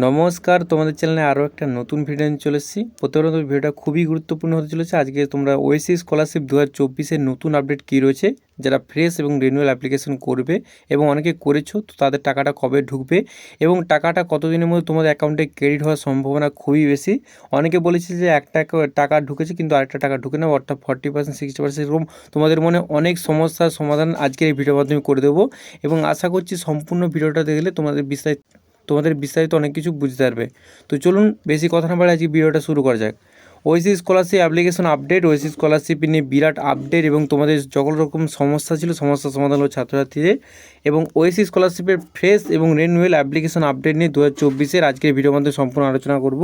নমস্কার, তোমাদের চ্যানেলে আরও একটা নতুন ভিডিও নিয়ে চলে এসেছি। প্রথমত ভিডিওটা খুবই গুরুত্বপূর্ণ হতে চলেছে। আজকে তোমরা ওএসসি স্কলারশিপ 2024-এর নতুন আপডেট কী রয়েছে, যারা ফ্রেশ এবং রিনিউয়াল অ্যাপ্লিকেশন করবে এবং অনেকে করেছো, তো তাদের টাকাটা কবে ঢুকবে এবং টাকাটা কতদিনের মধ্যে তোমাদের অ্যাকাউন্টে ক্রেডিট হওয়ার সম্ভাবনা খুবই বেশি। অনেকে বলেছে যে একটা টাকা ঢুকেছে কিন্তু আরেকটা টাকা ঢুকে না, অর্থাৎ 40% 60% এরকম তোমাদের মনে অনেক সমস্যার সমাধান আজকের এই ভিডিওর মাধ্যমে করে দেবো এবং আশা করছি সম্পূর্ণ ভিডিওটা দেখলে তোমাদের বিস্তারিত অনেক কিছু বুঝতে পারবে। তো চলুন বেশি কথা না বাড়ে আজকে ভিডিওটা শুরু করা যাক। OSC scholarship application update, OSC scholarship নিয়ে বিরাট আপডেট এবং তোমাদের সকল রকম সমস্যা ছিল, সমস্যার সমাধান হলো ছাত্রছাত্রীদের। এবং ওএসসি স্কলারশিপের ফ্রেশ এবং রিনিউয়াল অ্যাপ্লিকেশন আপডেট নিয়ে 2024-এর আজকের ভিডিওর মধ্যে সম্পূর্ণ আলোচনা করব।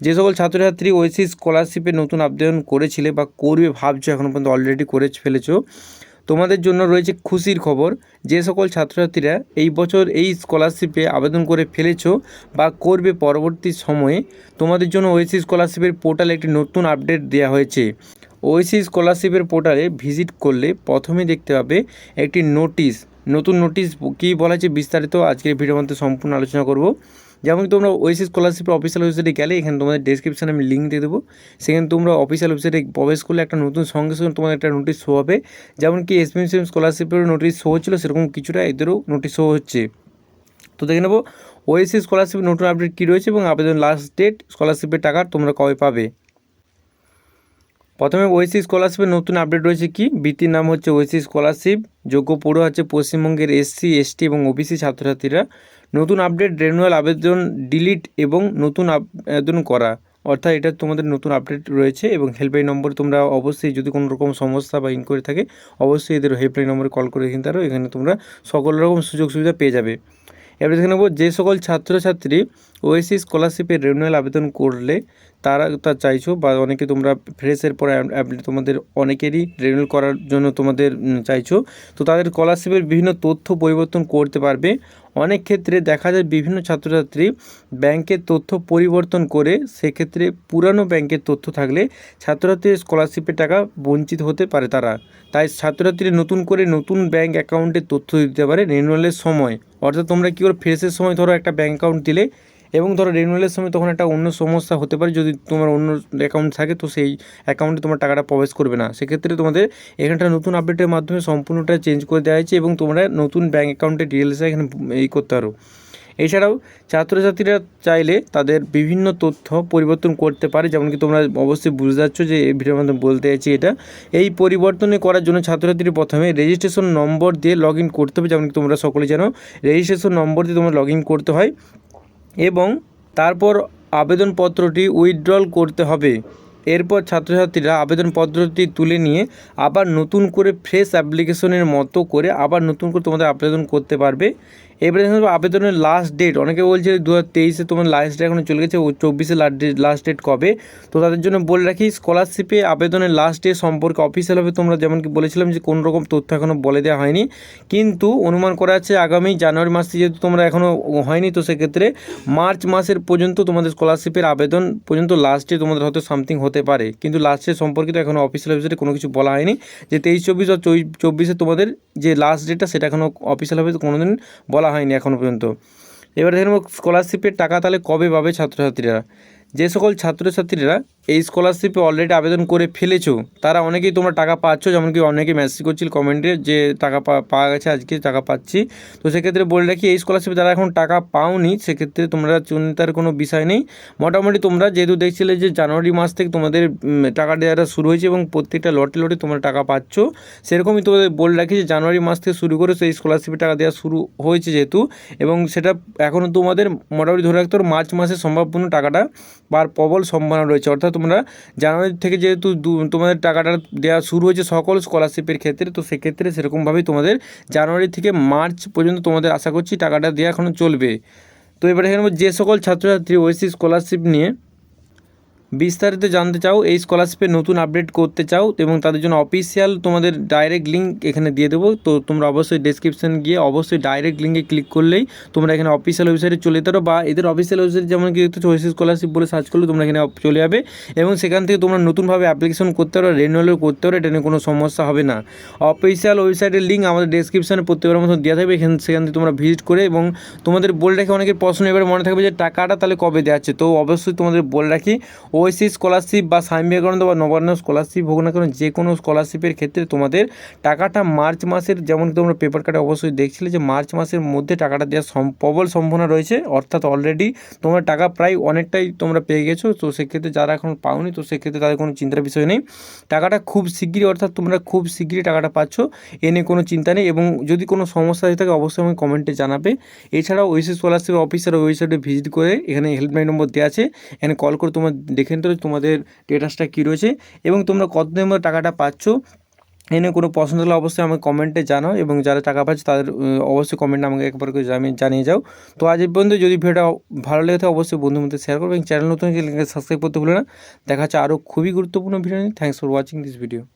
যে সকল ছাত্রছাত্রী ওএসসি স্কলারশিপে নতুন আবেদন করেছিলে বা করবে ভাবছো, এখনও পর্যন্ত অলরেডি করে ফেলেছো, তোমাদের জন্য রয়েছে খুশির খবর। যে সকল ছাত্রছাত্রীরা এই বছর এই স্কলারশিপে আবেদন করে ফেলেছো বা করবে পরবর্তী সময়ে, তোমাদের জন্য ওএসসি স্কলারশিপের পোর্টালে একটি নতুন আপডেট দেওয়া হয়েছে। ওএসসি স্কলারশিপের পোর্টালে ভিজিট করলে প্রথমে দেখতে পাবে একটি নতুন নোটিশ কী বলা হয়েছে বিস্তারিত আজকের ভিডিওর মধ্যে সম্পূর্ণ আলোচনা করব। যেমন তোমরা ওএসসি স্কলারশিপের অফিসিয়াল ওয়েবসাইটে গেলে এখানে তোমাদের ডেসক্রিপশানে আমি লিঙ্ক দিয়ে দেবো, সেখানে তোমরা অফিসিয়াল ওয়েবসাইটে প্রবেশ করলে একটা নতুন সঙ্গে তোমাদের একটা নোটিশ শো হবে। যেমন কি এসপিএম স্কলারশিপেরও নোটিশ শো হচ্ছিলো, সেরকম কিছুটা এদেরও নোটিশ শো হচ্ছে। তো দেখে নেবো ওএসসি স্কলারশিপের নতুন আপডেট কী রয়েছে এবং আবেদন লাস্ট ডেট, স্কলারশিপের টাকা তোমরা কবে পাবে। প্রথমে ওএসসি স্কলারশিপের নতুন আপডেট রয়েছে কি, বৃত্তির নাম হচ্ছে ওএসসি স্কলারশিপ। যোগ্য পড়ুয়া হচ্ছে পশ্চিমবঙ্গের এসসি, এসটি এবং ওবিসি ছাত্রছাত্রীরা। নতুন আপডেট, রিনিউয়াল আবেদন ডিলিট এবং নতুন আবেদন করা, অর্থাৎ এটা তোমাদের নতুন আপডেট রয়েছে। এবং হেল্পলাইন নম্বর তোমরা অবশ্যই যদি কোনো রকম সমস্যা বা ইনকোয়ারি থাকে অবশ্যই এদের হেল্পলাইন নম্বরে কল করে কিনতে পারো, এখানে তোমরা সকল রকম সুযোগ সুবিধা পেয়ে যাবে। এবার দেখে নেবো যে সকল ছাত্রছাত্রী ওএসসি স্কলারশিপের রিনিউয়াল আবেদন করলে তা চাইছো বা অনেকে তোমরা ফ্রেশের পরে তোমাদের অনেকেরই রিনিউয়াল করার জন্য তোমাদের চাইছো, তো তাদের স্কলারশিপের বিভিন্ন তথ্য পরিবর্তন করতে পারবে। অনেক ক্ষেত্রে দেখা যায় বিভিন্ন ছাত্রছাত্রী ব্যাংকের তথ্য পরিবর্তন করে, সেক্ষেত্রে পুরানো ব্যাংকের তথ্য থাকলে ছাত্রছাত্রীর স্কলারশিপের টাকা বঞ্চিত হতে পারে তারা। তাই ছাত্রছাত্রীরা নতুন করে নতুন ব্যাংক অ্যাকাউন্টের তথ্য দিতে পারে রিনিউয়ালের সময়। অর্থাৎ তোমরা কী করে ফ্রেশের সময় ধরো একটা ব্যাঙ্ক অ্যাকাউন্ট দিলে এবং ধরো রিনিউয়ালের সময় তখন একটা অন্য সমস্যা হতে পারে, যদি তোমার অন্য অ্যাকাউন্ট থাকে তো সেই অ্যাকাউন্টে তোমার টাকাটা প্রবেশ করবে না, সেক্ষেত্রে তোমাদের এখানটা নতুন আপডেটের মাধ্যমে সম্পূর্ণটা চেঞ্জ করে দেওয়া হয়েছে এবং তোমরা নতুন ব্যাঙ্ক অ্যাকাউন্টের ডিটেলসে এখানে করতে পারো। এছাড়াও ছাত্রছাত্রীরা চাইলে তাদের বিভিন্ন তথ্য পরিবর্তন করতে পারে, যেমন কি তোমরা অবশ্যই বুঝতে পারছো যে এই ভিডিওর মধ্যে বলতে চাইছি এটা। এই পরিবর্তনে করার জন্য ছাত্রছাত্রী প্রথমে রেজিস্ট্রেশন নম্বর দিয়ে লগ ইন করতে হবে, যেমন কি তোমরা সকলে জানো রেজিস্ট্রেশন নম্বর দিয়ে তোমরা লগ ইন করতে হয় এবং তারপর আবেদনপত্রটি উইথড্রল করতে হবে। এরপর ছাত্রছাত্রীরা আবেদনপত্রটি তুলে নিয়ে আবার নতুন করে ফ্রেশ অ্যাপ্লিকেশনের মতো করে আবার নতুন করে তোমাদের আবেদন করতে পারবে। এবারে আবেদনের লাস্ট ডেট, অনেকে বলছে 2023-এ তোমার লাস্ট ডেট এখনো চলে গেছে, 24-এ লাস্ট ডেট কবে। তো তাদের জন্য বলে রাখি, স্কলারশিপে আবেদনের লাস্ট ডেট সম্পর্কে অফিসিয়ালভাবে তোমরা যেমন কি বলেছিলাম যে কোনো রকম তথ্য এখনও বলে দেওয়া হয়নি, কিন্তু অনুমান করা আছে আগামী জানুয়ারি মাসে, যেহেতু তোমরা এখনও হয়নি তো সেক্ষেত্রে মার্চ মাসের পর্যন্ত তোমাদের স্কলারশিপের আবেদন পর্যন্ত লাস্টে তোমাদের হয়তো সামথিং হতে পারে, কিন্তু লাস্টের সম্পর্কিত এখনও অফিসিয়াল ওয়েবসাইটে কোনো কিছু বলা হয়নি যে 23-24 বা 24-এ তোমাদের যে লাস্ট ডেটটা সেটা এখনও অফিসিয়ালভাবে কোনো দিন বলা হয়নি এখনও পর্যন্ত। এবারে দেখুন স্কলারশিপের টাকা তাহলে কবে পাবে ছাত্রছাত্রীরা। যে সকল ছাত্রছাত্রীরা এই স্কলারশিপে অলরেডি আবেদন করে ফেলেছো তারা অনেকেই তোমরা টাকা পাচ্ছ, যেমন কি অনেকে মেসেজ করছিল কমেন্টে যে টাকা পাওয়া গেছে, আজকে টাকা পাচ্ছি। তো সেক্ষেত্রে বলে রাখি, এই স্কলারশিপে যারা এখন টাকা পাওনি সেক্ষেত্রে তোমরা চিন্তার কোনো বিষয় নেই। মোটামুটি তোমরা যেহেতু দেখছিলে যে জানুয়ারি মাস থেকে তোমাদের টাকা দেওয়াটা শুরু হয়েছে এবং প্রত্যেকটা লটে লটে তোমরা টাকা পাচ্ছ, সেরকমই তোমাদের বলে রাখি যে জানুয়ারি মাস থেকে শুরু করে সেই স্কলারশিপের টাকা দেওয়া শুরু হয়েছে যেহেতু, এবং সেটা এখনও তোমাদের মোটামুটি ধরে রাখতে হবে মার্চ মাসে সম্ভাবনা টাকাটা পাওয়ার প্রবল সম্ভাবনা রয়েছে। অর্থাৎ তোমরা জানুয়ারি থেকে যেহেতু তোমাদের টাকাটা দেওয়া শুরু হয়েছে সকল স্কলারশিপের ক্ষেত্রে, তো সেক্ষেত্রে সেরকমভাবেই তোমাদের জানুয়ারি থেকে মার্চ পর্যন্ত তোমাদের আশা করছি টাকাটা দেওয়া এখনও চলবে। তো এবারে এখানে যে সকল ছাত্রছাত্রী ওএসসি স্কলারশিপ নিয়ে বিস্তারিত জানতে চাও, এই স্কলারশিপে নতুন আপডেট করতে চাও এবং তাদের জন্য অফিসিয়াল তোমাদের ডাইরেক্ট লিঙ্ক এখানে দিয়ে দেবো। তো তোমরা অবশ্যই ডেসক্রিপশন গিয়ে অবশ্যই ডাইরেক্ট লিঙ্কে ক্লিক করলেই তোমরা এখানে অফিসিয়াল ওয়েবসাইটে চলে যেতে পারো, বা এদের অফিসিয়াল ওয়েবসাইট যেমন কি দেখতে ওয়েসিস স্কলারশিপ বলে সার্চ করলে তোমরা এখানে চলে যাবে এবং সেখান থেকে তোমরা নতুনভাবে অ্যাপ্লিকেশন করতে পারো, রেনুয়ালও করতে পারো, এটা নিয়ে কোনো সমস্যা হবে না। অফিসিয়াল ওয়েবসাইটের লিঙ্ক আমাদের ডেসক্রিপশনে প্রত্যেকের মতো দেওয়া থাকবে, সেখান থেকে তোমরা ভিজিট করে এবং তোমাদের বলে রাখি, অনেকের প্রশ্ন এবারে মনে থাকবে যে টাকাটা তাহলে কবে দেওয়া আছে। তো অবশ্যই তোমাদের বলে রাখি, ওয়েসিস স্কলারশিপ বা স্বামী বিবেকানন্দ বা নবান্ন স্কলারশিপ হোক না কেন, যে কোনো স্কলারশিপের ক্ষেত্রে তোমাদের টাকাটা মার্চ মাসের, যেমন তোমরা পেপার কার্ডে অবশ্যই দেখছিলে যে মার্চ মাসের মধ্যে টাকাটা দেওয়ার প্রবল সম্ভাবনা রয়েছে, অর্থাৎ অলরেডি তোমরা টাকা প্রায় অনেকটাই তোমরা পেয়ে গেছো। তো সেক্ষেত্রে যারা এখন পাওনি, তো সেক্ষেত্রে তাদের কোনো চিন্তার বিষয় নেই, টাকাটা খুব শীঘ্রই, অর্থাৎ তোমরা খুব শীঘ্রই টাকাটা পাচ্ছ, এ নিয়ে কোনো চিন্তা নেই। এবং যদি কোনো সমস্যা হয়ে থাকে অবশ্যই আমাকে কমেন্টে জানাবে। এছাড়াও ওয়েসিস স্কলারশিপ অফিসের ওয়েবসাইটে ভিজিট করে এখানে হেল্পলাইন নম্বর দেওয়া আছে, এখানে কল করে তোমরা দেখে নিতে হবে তোমাদের স্টেটাসটা কী রয়েছে এবং তোমরা কতদিনের মধ্যে টাকাটা পাচ্ছ। এনে কোনো পছন্দ হলে অবশ্যই আমাকে কমেন্টে জানাও এবং যারা টাকা পাচ্ছে তাদের অবশ্যই কমেন্টে আমাকে একবার করে জানিয়ে যাও। তো আজ এই পর্যন্ত, যদি ভিডিওটা ভালো লেগে থাকে অবশ্যই বন্ধুর মধ্যে শেয়ার করবে এবং চ্যানেল নতুন সাবস্ক্রাইব করতে ভুলো না। দেখা হচ্ছে আরও খুবই গুরুত্বপূর্ণ ভিডিও নিয়ে। Thanks for watching this video.